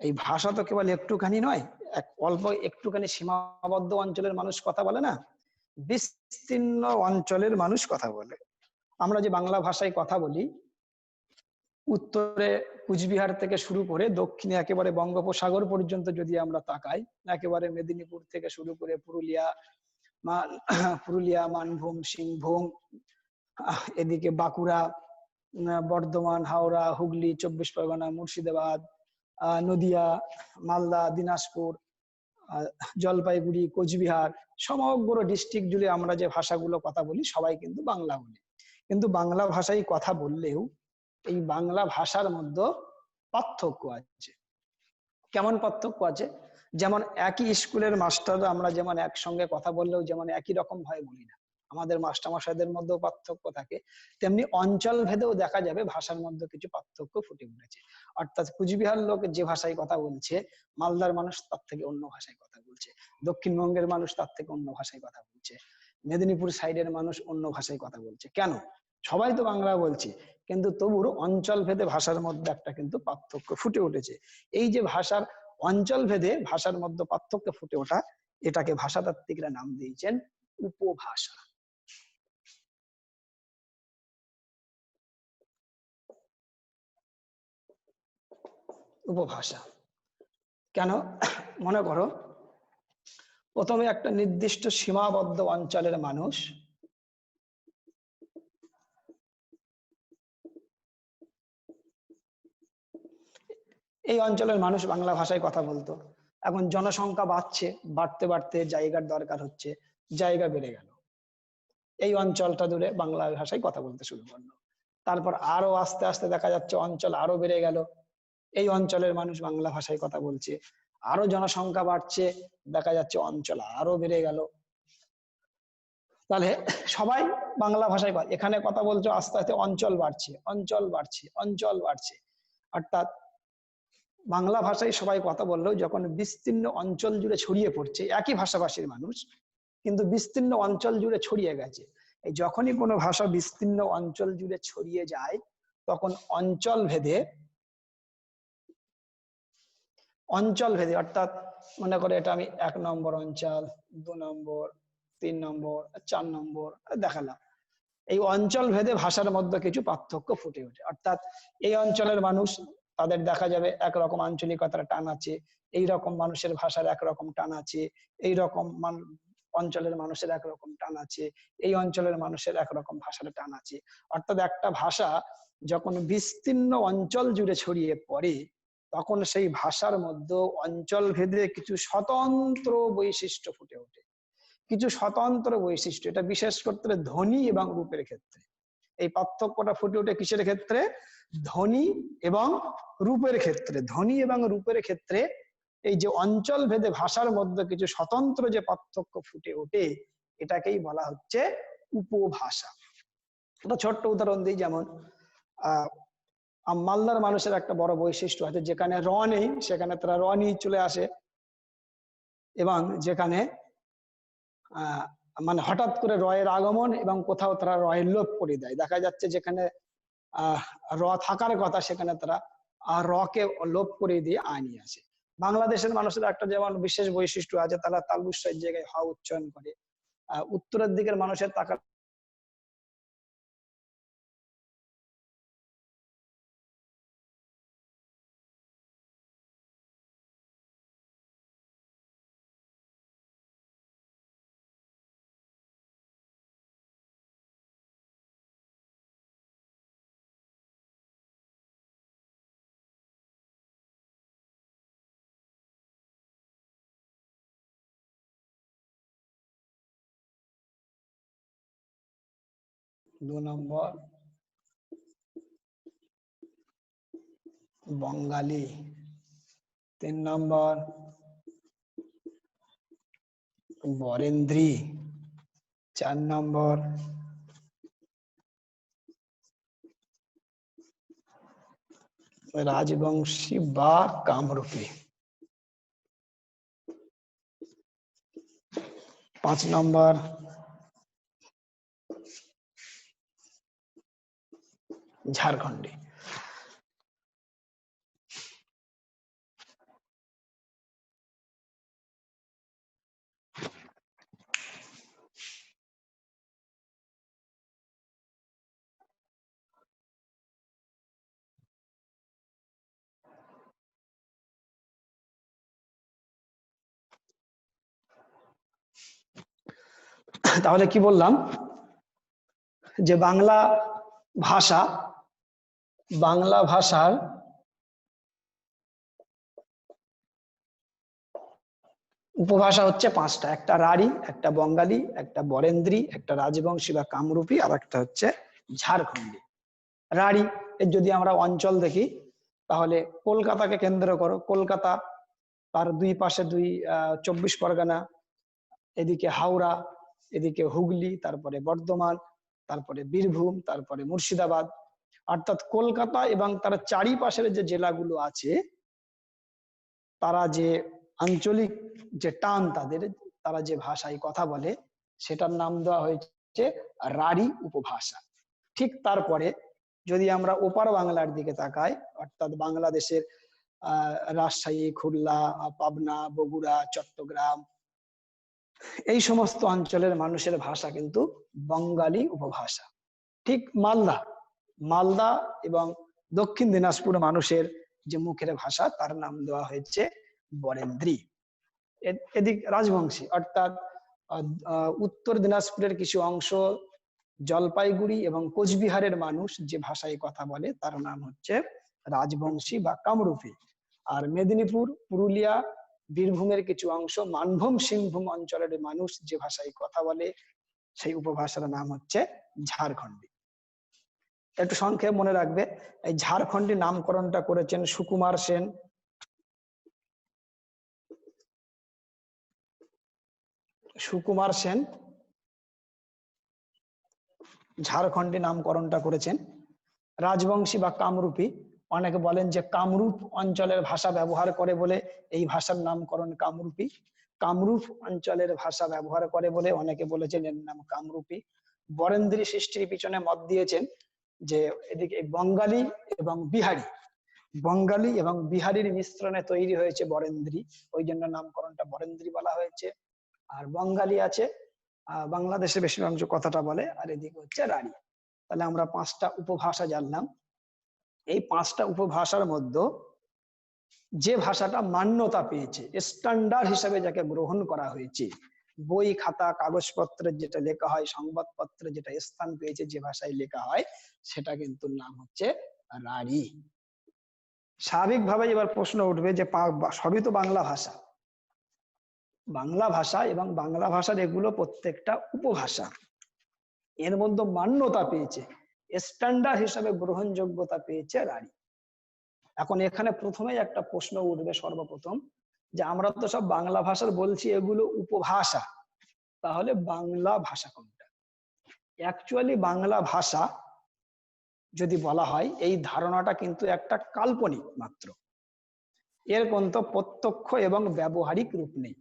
এই ভাষা তো কেবল একটুখানি নয়, এক অল্প একটুখানি সীমাবদ্ধ অঞ্চলের মানুষ কথা বলে না, বিস্তীর্ণ অঞ্চলের মানুষ কথা বলে। আমরা যে বাংলা ভাষায় কথা বলি, উত্তরে কুচবিহার থেকে শুরু করে দক্ষিণে একেবারে বঙ্গোপসাগর পর্যন্ত যদি আমরা তাকাই, একেবারে মেদিনীপুর থেকে শুরু করে পুরুলিয়া, মানভূম, সিংভূম, এদিকে বাঁকুড়া, বর্ধমান, হাওড়া, হুগলি, 24 পরগনা, মুর্শিদাবাদ, নদিয়া, মালদা, দিনাজপুর, জলপাইগুড়ি, কোচবিহার, সমগ্র ডিস্ট্রিক্ট জুড়ে আমরা যে ভাষাগুলো কথা বলি সবাই কিন্তু বাংলা বলি। কিন্তু বাংলা ভাষায় কথা বললেও এই বাংলা ভাষার মধ্যে পার্থক্য আছে। কেমন পার্থক্য আছে? যেমন একই স্কুলের মাস্টাররা আমরা যেমন একসঙ্গে কথা বললেও যেমন একই রকম ভাবে বলি না, আমাদের মাস্টারমশাইদের মধ্যেও পার্থক্য থাকে, তেমনি অঞ্চল ভেদেও দেখা যাবে ভাষার মধ্যে কিছু পার্থক্য ফুটে উঠেছে। অর্থাৎ কুচবিহার লোক যে ভাষায় কথা বলছে, মালদার মানুষ তার থেকে অন্য ভাষায় কথা বলছে, দক্ষিণবঙ্গের মানুষ তার থেকে অন্য ভাষায় কথা বলছে, মেদিনীপুর সাইডের মানুষ অন্য ভাষায় কথা বলছে। কেন? সবাই তো বাংলা বলছে, কিন্তু তবুও অঞ্চল ভেদে ভাষার মধ্যে একটা কিন্তু পার্থক্য ফুটে উঠেছে। এই যে ভাষার অঞ্চল ভেদে ভাষার মধ্যে পার্থক্য ফুটে ওঠা, এটাকে ভাষাতাত্ত্বিকরা নাম দিয়েছেন উপভাষা। উপভাষা কেন? মনে করো প্রথমে একটা নির্দিষ্ট সীমাবদ্ধ অঞ্চলের মানুষ এই অঞ্চলের মানুষ বাংলা ভাষায় কথা বলতো। এখন জনসংখ্যা বাড়ছে, বাড়তে বাড়তে জায়গার দরকার হচ্ছে, জায়গা বেড়ে গেল, এই অঞ্চলটা দূরে বাংলা ভাষায় কথা বলতে শুরু করলো। তারপর আরো আস্তে আস্তে দেখা যাচ্ছে অঞ্চল আরো বেড়ে গেল, এই অঞ্চলের মানুষ বাংলা ভাষায় কথা বলছে। আরো জনসংখ্যা বাড়ছে, দেখা যাচ্ছে অঞ্চল আরো বেড়ে গেল, তাহলে সবাই বাংলা ভাষায় এখানে কথা বলছো, আস্তে আস্তে অঞ্চল বাড়ছে, অঞ্চল বাড়ছে, অঞ্চল বাড়ছে। অর্থাৎ বাংলা ভাষায় সবাই কথা বললেও যখন বিস্তীর্ণ অঞ্চল জুড়ে ছড়িয়ে পড়ছে, একই ভাষাভাষীর মানুষ কিন্তু বিস্তীর্ণ অঞ্চল জুড়ে ছড়িয়ে গেছে, এই যখনই কোনো ভাষা বিস্তীর্ণ অঞ্চল জুড়ে ছড়িয়ে যায় তখন অঞ্চল ভেদে অর্থাৎ মনে করে এটা আমি 1 নম্বর অঞ্চল, 2 নম্বর, 3 নম্বর, 4 নম্বর দেখালাম, এই অঞ্চল ভেদে ভাষার মধ্যে কিছু পার্থক্য ফুটে ওঠে। অর্থাৎ এই অঞ্চলের মানুষ, তাদের দেখা যাবে একরকম আঞ্চলিকতার টান আছে, এই রকম মানুষের ভাষার একরকম টান আছে, এই রকম অঞ্চলের মানুষের একরকম টান আছে, এই অঞ্চলের মানুষের একরকম ভাষার টান আছে। অর্থাৎ একটা ভাষা যখন বিস্তীর্ণ অঞ্চল জুড়ে ছড়িয়ে পড়ে তখন সেই ভাষার মধ্যে অঞ্চল ভেদে কিছু স্বতন্ত্র বৈশিষ্ট্য ফুটে ওঠে, কিছু স্বতন্ত্র বৈশিষ্ট্য। এটা বিশেষ করে ধ্বনি এবং রূপের ক্ষেত্রে এই পার্থক্যটা ফুটে ওঠে। কিসের ক্ষেত্রে? ধ্বনি এবং রূপের ক্ষেত্রে। ধ্বনি এবং রূপের ক্ষেত্রে এই যে অঞ্চল ভেদে ভাষার মধ্যে কিছু স্বতন্ত্র যে পার্থক্য ফুটে ওঠে, এটাকেই বলা হচ্ছে উপভাষা। একটা ছোট্ট উদাহরণ দিই, যেমন মালদার মানুষের একটা বড় বৈশিষ্ট্য আছে, যেখানে র নেই সেখানে তারা র নিয়ে চলে আসে, এবং যেখানে মানে হঠাৎ করে রয়ের আগমন এবং কোথাও তারা রয়ের লোপ করে দেয়। দেখা যাচ্ছে যেখানে র থাকার কথা সেখানে তারা রকে লোপ করে দিয়ে আ নিয়ে আসে। বাংলাদেশের মানুষের একটা যেমন বিশেষ বৈশিষ্ট্য আছে, তারা তালবুসের জায়গায় হ উচ্চারণ করে। উত্তরের দিকের মানুষের তাকা 2 নম্বর বঙ্গালী, 3 নম্বর বরেন্দ্রী, 4 নম্বর রাজবংশী বা কামরূপী, 5 নম্বর ঝাড়খণ্ডী। তাহলে কি বললাম যে বাংলা ভাষার উপভাষা হচ্ছে পাঁচটা। একটা রাঢ়ী, একটা বঙ্গালী, একটা বরেন্দ্রী, একটা রাজবংশী বা কামরূপী, আর একটা হচ্ছে ঝাড়খণ্ডী। রাঢ়ী এর যদি আমরা অঞ্চল দেখি তাহলে কলকাতাকে কেন্দ্র করো, কলকাতা, তার দুই পাশে 24 পরগনা, এদিকে হাওড়া, এদিকে হুগলি, তারপরে বর্ধমান, তারপরে বীরভূম, তারপরে মুর্শিদাবাদ। অর্থাৎ কলকাতা এবং তার চারিপাশের যে জেলাগুলো আছে তারা যে আঞ্চলিক যে টান তাদের, তারা যে ভাষায় কথা বলে সেটার নাম দেওয়া হয়েছে রাঢ়ী উপভাষা। ঠিক তারপরে যদি আমরা ওপার বাংলার দিকে তাকাই, অর্থাৎ বাংলাদেশের রাজশাহী, খুলনা, পাবনা, বগুড়া, চট্টগ্রাম, এই সমস্ত অঞ্চলের মানুষের ভাষা কিন্তু বঙ্গালী উপভাষা। ঠিক মালদা এবং দক্ষিণ দিনাজপুর মানুষের যে মুখের ভাষা তার নাম দেওয়া হয়েছে বরেন্দ্রী। এদিক রাজবংশী, অর্থাৎ উত্তর দিনাজপুরের কিছু অংশ, জলপাইগুড়ি এবং কোচবিহারের মানুষ যে ভাষায় কথা বলে তার নাম হচ্ছে রাজবংশী বা কামরূপী। আর মেদিনীপুর, পুরুলিয়া, বীরভূমের কিছু অংশ, মানভূম, সিংভূম অঞ্চলের মানুষ যে ভাষায় কথা বলে সেই উপভাষার নাম হচ্ছে ঝাড়খণ্ডী। একটু সংক্ষেপ মনে রাখবে, এই ঝাড়খণ্ডী নামকরণটা করেছেন সুকুমার সেন। সুকুমার সেন ঝাড়খণ্ডী নামকরণটা করেছেন। রাজবংশী বা কামরূপী, অনেকে বলেন যে কামরূপ অঞ্চলের ভাষা ব্যবহার করে বলে এই ভাষার নামকরণ কামরূপী। কামরূপ অঞ্চলের ভাষা ব্যবহার করে বলে অনেকে বলেছেন এর নাম কামরূপী। বরেন্দ্রী সৃষ্টির পিছনে মত দিয়েছেন যে এদিকে বঙ্গালী এবং বিহারীর মিশ্রণে তৈরি হয়েছে বরেন্দ্রী, ওই জন্য নামকরণটা বরেন্দ্রী বলা হয়েছে। আর বঙ্গালী আছে, বাংলাদেশে বেশিরভাগ কথাটা বলে, আর এদিকে হচ্ছে রাঢ়ী। তাহলে আমরা পাঁচটা উপভাষা জানলাম। এই পাঁচটা উপভাষার মধ্যে যে ভাষাটা মান্যতা পেয়েছে, স্ট্যান্ডার্ড হিসেবে যাকে গ্রহণ করা হয়েছে, বই খাতা কাগজপত্রে যেটা লেখা হয়, সংবাদপত্রে যেটা স্থান পেয়েছে, যে ভাষায় লেখা হয়, সেটা কিন্তু নাম হচ্ছে রাঢ়ী। স্বাভাবিকভাবে এবার প্রশ্ন উঠবে যে সবই তো বাংলা ভাষা এবং বাংলা ভাষার এগুলো প্রত্যেকটা উপভাষা, এর মধ্যে মান্যতা পেয়েছে, স্ট্যান্ডার্ড হিসেবে গ্রহণযোগ্যতা পেয়েছে রাঢ়ী। এখন এখানে প্রথমেই একটা প্রশ্ন উঠবে সর্বপ্রথম, যে আমরা তো সব বাংলা ভাষার বলছি এগুলো উপভাষা, তাহলে বাংলা ভাষা কোনটা? অ্যাকচুয়ালি বাংলা ভাষা যদি বলা হয়, এই ধারণাটা কিন্তু একটা কাল্পনিক মাত্র, এর কিন্তু প্রত্যক্ষ এবং ব্যবহারিক রূপ নেই।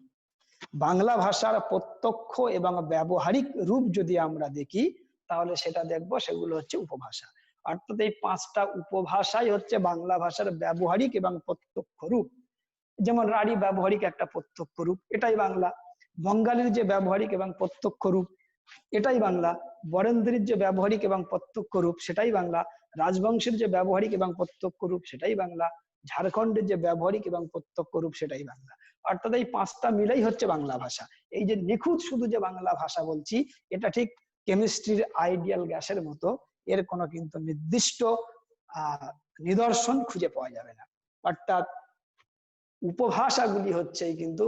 বাংলা ভাষার প্রত্যক্ষ এবং ব্যবহারিক রূপ যদি আমরা দেখি তাহলে সেটা দেখব সেগুলো হচ্ছে উপভাষা। অর্থাৎ এই পাঁচটা উপভাষাই হচ্ছে বাংলা ভাষার ব্যবহারিক এবং প্রত্যক্ষ রূপ। যেমন রাঢ়ী ব্যবহারিক একটা প্রত্যক্ষ রূপ, এটাই বাংলা। বঙ্গালীর যে ব্যবহারিক এবং প্রত্যক্ষ রূপ, এটাই বাংলা। বরেন্দ্রীর যে ব্যবহারিক এবং প্রত্যক্ষ রূপ, সেটাই বাংলা। রাজবংশের যে ব্যবহারিক এবং প্রত্যক্ষ রূপ, সেটাই বাংলা। ঝাড়খণ্ডের যে ব্যবহারিক এবং প্রত্যক্ষ রূপ, সেটাই বাংলা। অর্থাৎ এই পাঁচটা মিলেই হচ্ছে বাংলা ভাষা। এই যে নিখুঁত শুধু যে বাংলা ভাষা বলছি, এটা ঠিক কেমিস্ট্রির আইডিয়াল গ্যাসের মতো, এর কোনো কিন্তু নির্দিষ্ট নিদর্শন খুঁজে পাওয়া যাবে না। অর্থাৎ উপভাষাগুলি হচ্ছে কিন্তু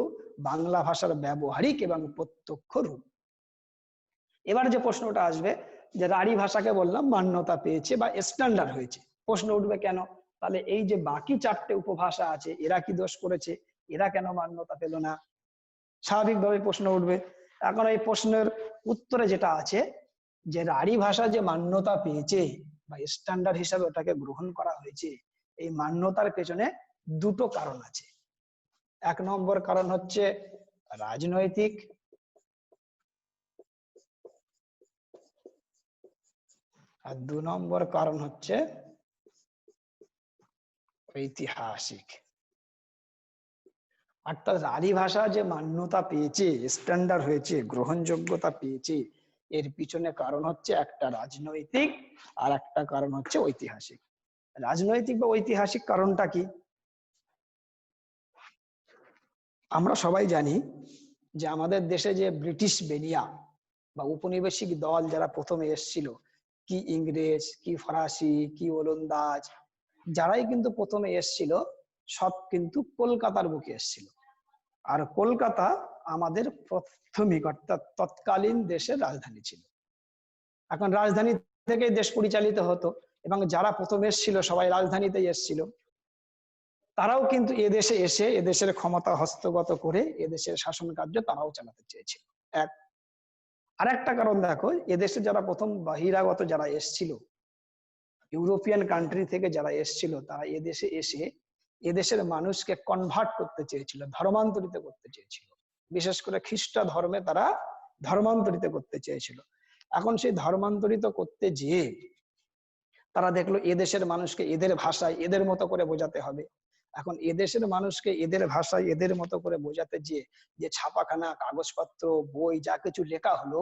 বাংলা ভাষার ব্যবহারিক এবং প্রত্যক্ষ রূপ। এবার যে প্রশ্নটা আসবে, যে রাঢ়ী ভাষাকে বললাম মান্যতা পেয়েছে বা স্ট্যান্ডার্ড হয়েছে, প্রশ্ন উঠবে কেন? তাহলে এই যে বাকি চারটে উপভাষা আছে, এরা কি দোষ করেছে? এরা কেন মান্যতা পেল না? স্বাভাবিকভাবে প্রশ্ন উঠবে। এখন এই প্রশ্নের উত্তরে যেটা আছে, যে রাঢ়ী ভাষা যে মান্যতা পেয়েছে বা স্ট্যান্ডার্ড হিসাবে ওটাকে গ্রহণ করা হয়েছে, এই মান্যতার পেছনে দুটো কারণ আছে। এক নম্বর কারণ হচ্ছে রাজনৈতিক, আর 2 নম্বর কারণ হচ্ছে ঐতিহাসিক। অর্থাৎ রাঢ়ী ভাষা যে মান্যতা পেয়েছে, স্ট্যান্ডার্ড হয়েছে, গ্রহণযোগ্যতা পেয়েছে, এর পিছনে কারণ হচ্ছে একটা রাজনৈতিক আর একটা কারণ হচ্ছে ঐতিহাসিক। রাজনৈতিক বা ঐতিহাসিক কারণটা কি? আমরা সবাই জানি যে আমাদের দেশে যে ব্রিটিশ বেনিয়া বা উপনিবেশিক দল যারা প্রথমে এসছিল, কি ইংরেজ, কি ফরাসি, কি ওলন্দাজ, যারাই কিন্তু প্রথমে এসছিল সব কিন্তু কলকাতার বুকে এসছিল। আর কলকাতা আমাদের প্রাথমিক অর্থাৎ তৎকালীন দেশের রাজধানী ছিল। এখন রাজধানী থেকে দেশ পরিচালিত হতো এবং যারা প্রথমে এসেছিল সবাই রাজধানীতেই এসেছিল। তারাও কিন্তু এদেশে এসে এদেশের ক্ষমতা হস্তগত করে এদেশের শাসন কার্য তারাও চালাতে চেয়েছিল। এক আরেকটা কারণ দেখো, এদেশে যারা প্রথম বহিরাগত যারা এসেছিল, ইউরোপিয়ান কান্ট্রি থেকে যারা এসেছিল, তারা এদেশে এসে এদেশের মানুষকে কনভার্ট করতে চেয়েছিল, ধর্মান্তরিত করতে চেয়েছিল। বিশেষ করে খ্রিস্ট ধর্মে তারা ধর্মান্তরিত করতে চেয়েছিল। এখন সেই ধর্মান্তরিত করতে যেয়ে তারা দেখলো এদেশের মানুষকে এদের ভাষায় এদের মতো করে বোঝাতে হবে। এখন এদেশের মানুষকে এদের ভাষায় এদের মতো করে বোঝাতে যেয়ে যে ছাপাখানা, কাগজপত্র, বই যা কিছু লেখা হলো,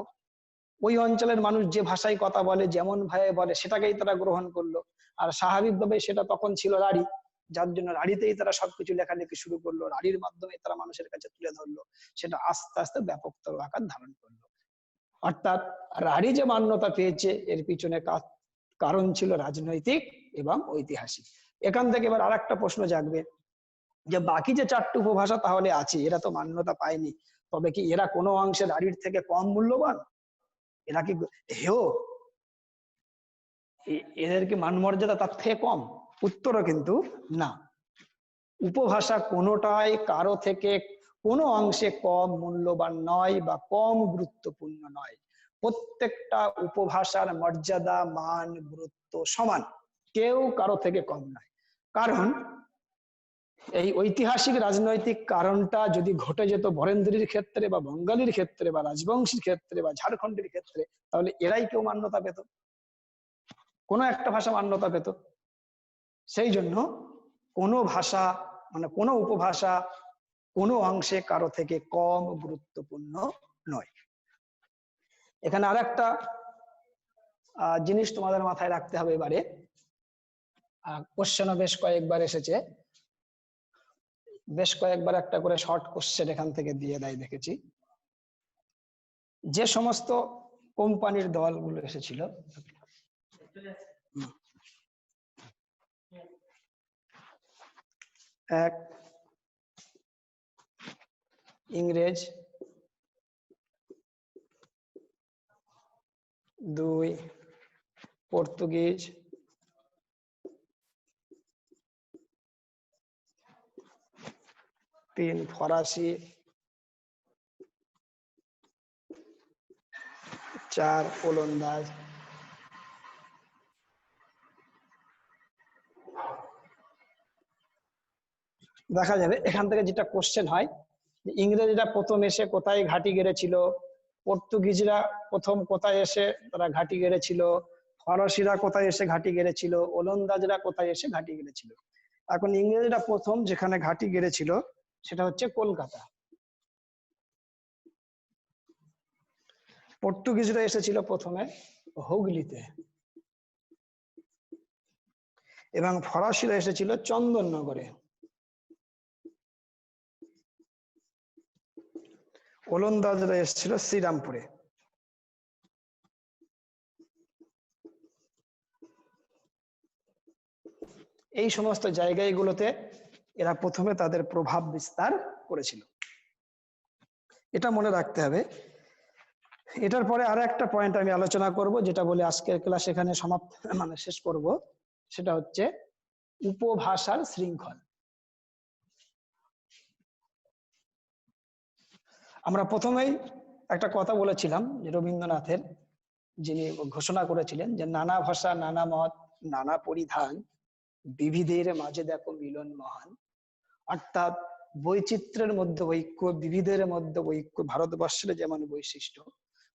ওই অঞ্চলের মানুষ যে ভাষায় কথা বলে, যেমন ভাবে বলে, সেটাকেই তারা গ্রহণ করলো। আর স্বাভাবিকভাবে সেটা তখন ছিল রাঢ়ী, যার জন্য রাঢ়ীতেই তারা সবকিছু লেখালেখি শুরু করলো, রাঢ়ীর মাধ্যমে তারা মানুষের কাছে তুলে ধরলো। সেটা আস্তে আস্তে ব্যাপকতর আকার ধারণ করলো। অর্থাৎ রাঢ়ী যে মান্যতা পেয়েছে এর পিছনে কারণ ছিল রাজনৈতিক এবং ঐতিহাসিক। এখান থেকে এবার আরেকটা প্রশ্ন জাগবে যে বাকি যে 4টি উপভাষা তাহলে আছে, এরা তো মান্যতা পায়নি, তবে কি এরা কোনো অংশে রাঢ়ীর থেকে কম মূল্যবান? এরা কি হেয়? এদের কি মানমর্যাদা তার থেকে কম? উত্তরও কিন্তু না। উপভাষা কোনোটাই কারো থেকে কোনো অংশে কম মূল্যবান নয় বা কম গুরুত্বপূর্ণ নয়। প্রত্যেকটা উপভাষার মর্যাদা, মান, গুরুত্ব সমান, কেউ কারো থেকে কম নয়। কারণ এই ঐতিহাসিক রাজনৈতিক কারণটা যদি ঘটে যেত বরেন্দ্রীর ক্ষেত্রে বা বঙ্গালীর ক্ষেত্রে বা রাজবংশীর ক্ষেত্রে বা ঝাড়খণ্ডের ক্ষেত্রে, তাহলে এরাই কেউ মান্যতা পেত, কোনো একটা ভাষা মান্যতা পেত। সেই জন্য কোনো ভাষা মানে কোনো উপভাষা কোনো অংশে কারো থেকে কম গুরুত্বপূর্ণ নয়। এখানে আরেকটা জিনিস তোমাদের মাথায় রাখতে হবে এবারে, কোশ্চেনও বেশ কয়েকবার এসেছে, বেশ কয়েকবার একটা করে শর্ট কোশ্চেন এখান থেকে দিয়ে দেয় দেখেছি। যে সমস্ত কোম্পানির দলগুলো এসেছিল, এক ইংরেজ, 2 পর্তুগিজ, 3 ফরাসি, 4 ওলন্দাজ। দেখা যাবে এখান থেকে যেটা কোশ্চেন হয়, ইংরেজরা প্রথম এসে কোথায় ঘাঁটি গেড়েছিল, পর্তুগিজরা প্রথম কোথায় এসে তারা ঘাঁটি গেড়েছিল, ফরাসিরা কোথায় এসে ঘাঁটি গেড়েছিল, ওলন্দাজরা কোথায় এসে ঘাঁটি গেড়েছিল। এখন ইংরেজরা প্রথম যেখানে ঘাঁটি গেড়েছিল সেটা হচ্ছে কলকাতা। পর্তুগিজরা এসেছিল প্রথমে হুগলিতে এবং ফরাসিরা এসেছিল চন্দননগরে। ওলন্দাজরা এসেছিল শ্রীরামপুরে। এই সমস্ত জায়গাগুলোতে এরা প্রথমে তাদের প্রভাব বিস্তার করেছিল, এটা মনে রাখতে হবে। এটার পরে আরো একটা পয়েন্ট আমি আলোচনা করব, যেটা বলে আজকের ক্লাস এখানে সমাপ্ত শেষ করব, সেটা হচ্ছে উপভাষার শৃঙ্খল। আমরা প্রথমেই একটা কথা বলেছিলাম যে রবীন্দ্রনাথের, যিনি ঘোষণা করেছিলেন যে নানা ভাষা, নানা মত, নানা পরিধান, বিবিধের মাঝে দেখো মিলন মহান। অর্থাৎ বৈচিত্র্যের মধ্যে ঐক্য, বিবিধের মধ্যে ঐক্য ভারতবর্ষের যেমন বৈশিষ্ট্য,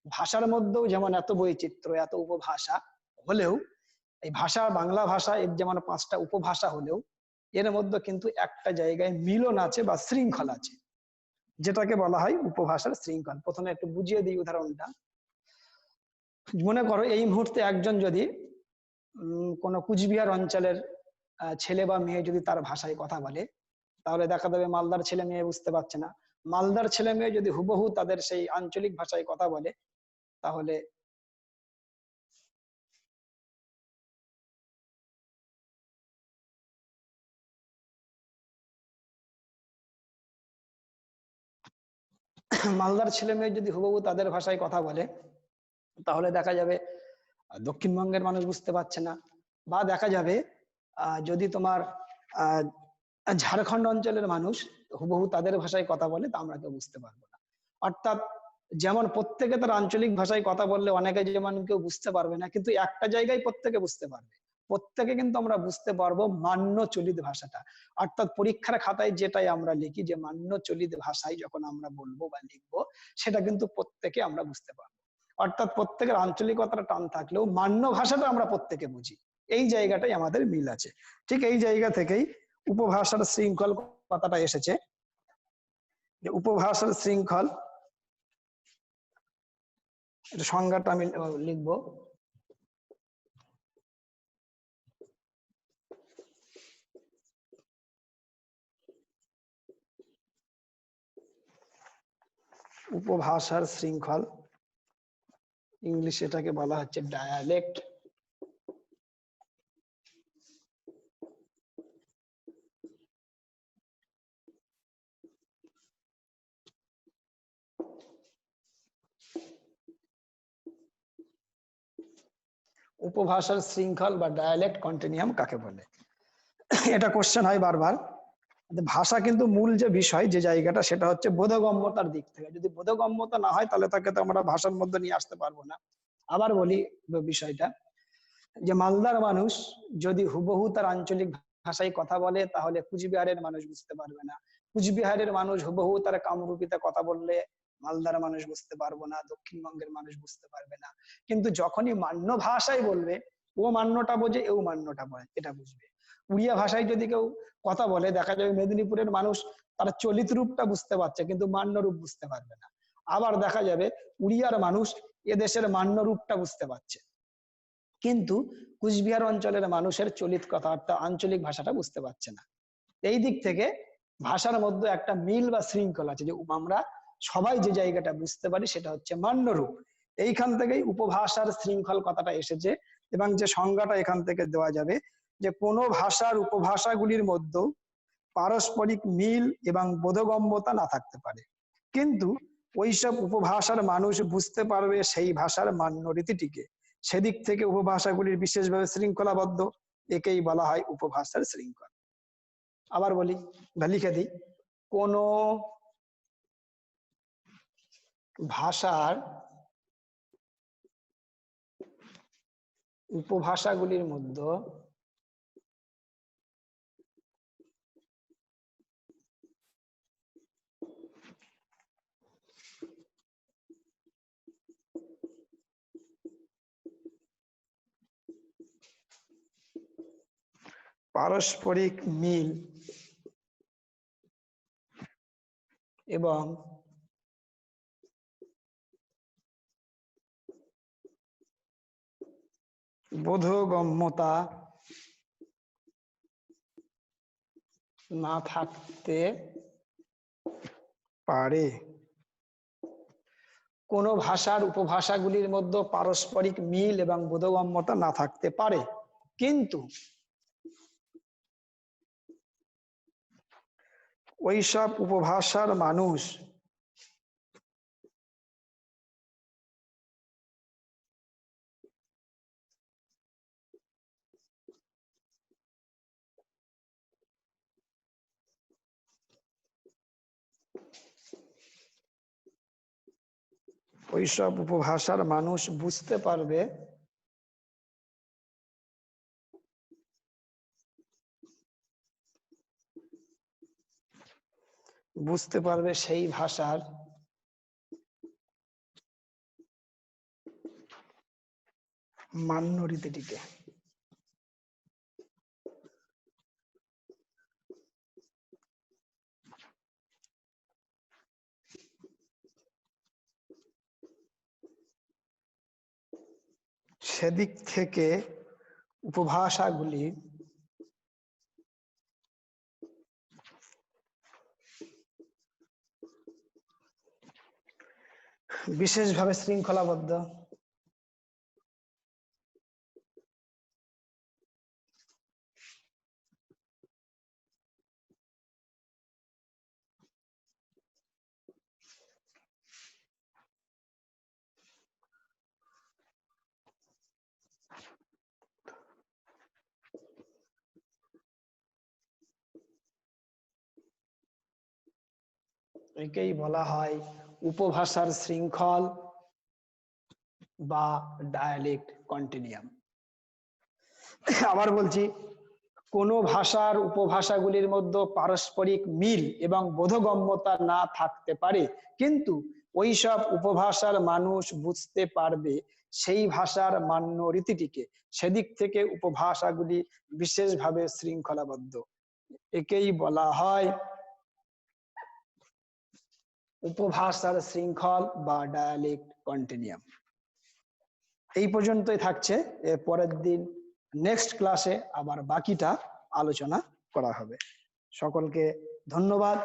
ভাষার মধ্যেও যেমন এত বৈচিত্র্য, এত উপভাষা হলেও, এই ভাষা বাংলা ভাষা এর যেমন 5টা উপভাষা হলেও এর মধ্যে কিন্তু একটা জায়গায় মিলন আছে বা শৃঙ্খল আছে, যেটাকে বলা হয় উপভাষার শৃঙ্খল। প্রথমে একটু বুঝিয়ে দিই উদাহরণটা। মনে করো এই মুহূর্তে একজন যদি কোনো কুচবিহার অঞ্চলের ছেলে বা মেয়ে যদি তার ভাষায় কথা বলে, তাহলে দেখা যাবে মালদার ছেলে মেয়ে বুঝতে পারছে না। মালদার ছেলে মেয়ে যদি হুবহু তাদের সেই আঞ্চলিক ভাষায় কথা বলে, তাহলে মালদার ছেলে মেয়ে যদি হুবহু তাদের ভাষায় কথা বলে তাহলে দেখা যাবে দক্ষিণবঙ্গের মানুষ বুঝতে পারছে না, বা দেখা যাবে যদি তোমার ঝাড়খণ্ড অঞ্চলের মানুষ হুবহু তাদের ভাষায় কথা বলে তা আমরা কেউ বুঝতে পারবো না। অর্থাৎ যেমন প্রত্যেকে তার আঞ্চলিক ভাষায় কথা বললে অনেকে যেমন কেউ বুঝতে পারবে না, কিন্তু একটা জায়গায় প্রত্যেকে বুঝতে পারবে। প্রত্যেকে কিন্তু আমরা বুঝতে পারবো মান্য চলিত ভাষাটা, অর্থাৎ পরীক্ষার খাতায় যেটাই আমরা লিখি যে মান্য চলিত ভাষায় যখন আমরা বলবো বা লিখবো সেটা কিন্তু প্রত্যেকে আমরা বুঝতে পারবো। অর্থাৎ প্রত্যেকের আঞ্চলিকতার টান থাকলেও মান্য ভাষাটা আমরা প্রত্যেকে বুঝি, এই জায়গাটাই আমাদের মিল আছে। ঠিক এই জায়গা থেকেই উপভাষার শৃঙ্খল কথাটা এসেছে, যে উপভাষার শৃঙ্খল সংজ্ঞাটা আমি লিখবো। উপভাষার শৃঙ্খল, ইংলিশে এটাকে বলা হচ্ছে ডায়ালেক্ট। উপভাষার শৃঙ্খল বা ডায়ালেক্ট কন্টিনিউম কাকে বলে? এটা কোশ্চেন হয় বারবার। ভাষা কিন্তু মূল যে বিষয় যে জায়গাটা সেটা হচ্ছে বোধগম্যতার দিক থেকে, যদি বোধগম্যতা না হয় তাহলে তাকে তো আমরা ভাষার মধ্যে নিয়ে আসতে পারবো না। আবার বলি বিষয়টা, যে মালদার মানুষ যদি হুবহু তার আঞ্চলিক ভাষায় কথা বলে তাহলে কুচবিহারের মানুষ বুঝতে পারবে না, কুচবিহারের মানুষ হুবহু তার কামরূপীতে কথা বললে মালদার মানুষ বুঝতে পারবো না, দক্ষিণবঙ্গের মানুষ বুঝতে পারবে না। কিন্তু যখনই মান্য ভাষায় বলবে ও মান্যটা বোঝে এও মান্যটা বলে এটা বুঝবে। উড়িয়া ভাষায় যদি কেউ কথা বলে দেখা যাবে মেদিনীপুরের মানুষ তার চলিত রূপটা বুঝতে পারছে কিন্তু মান্য রূপ বুঝতে পারবে না। আবার দেখা যাবে উড়িয়ার মানুষ এদেশের মান্য রূপটা বুঝতে পারছে, কিন্তু কুচবিহার অঞ্চলের মানুষের চলিত কথা অর্থাৎ আঞ্চলিক ভাষাটা বুঝতে পারছে না। এই দিক থেকে ভাষার মধ্যে একটা মিল বা শৃঙ্খল আছে, যে আমরা সবাই যে জায়গাটা বুঝতে পারি সেটা হচ্ছে মান্য রূপ। এইখান থেকেই উপভাষার শৃঙ্খল কথাটা এসেছে, এবং যে সংজ্ঞাটা এখান থেকে দেওয়া যাবে যে কোনো ভাষার উপভাষাগুলির মধ্যে পারস্পরিক মিল এবং বোধগম্যতা না থাকতে পারে, কিন্তু ওইসব উপভাষার মানুষ বুঝতে পারবে সেই ভাষার মান্য রীতিটিকে। সেদিক থেকে উপভাষাগুলির বিশেষভাবে শৃঙ্খলাবদ্ধ, একেই বলা হয় উপভাষার শৃঙ্খল। আবার বলি বা লিখে দিই, কোন ভাষার উপভাষাগুলির মধ্যে পারস্পরিক মিল এবং বোধগম্যতা না থাকতে পারে। কোন ভাষার উপভাষাগুলির মধ্যে পারস্পরিক মিল এবং বোধগম্যতা না থাকতে পারে, কিন্তু ওইসব উপভাষার মানুষ ওইসব উপভাষার মানুষ বুঝতে পারবে সেই ভাষার মান্য রীতিটিকে। সেদিক থেকে উপভাষাগুলি বিশেষভাবে শৃঙ্খলাবদ্ধ। একেই বলা হয় উপভাষার শৃঙ্খল বা ডায়ালেক্ট কন্টিনিউয়াম। আবার বলছি, কোনো ভাষার উপভাষাগুলির মধ্যে পারস্পরিক মিল এবং বোধগম্যতা না থাকতে পারে, কিন্তু ওইসব উপভাষার মানুষ বুঝতে পারবে সেই ভাষার মান্য রীতিটিকে। সেদিক থেকে উপভাষাগুলি বিশেষভাবে শৃঙ্খলাবদ্ধ। একেই বলা হয় উপভাষার শৃঙ্খল বা ডায়ালেক্ট কন্টিনিউয়াম। এই পর্যন্তই থাকছে। এর পরের দিন নেক্সট ক্লাসে আবার বাকিটা আলোচনা করা হবে। সকলকে ধন্যবাদ।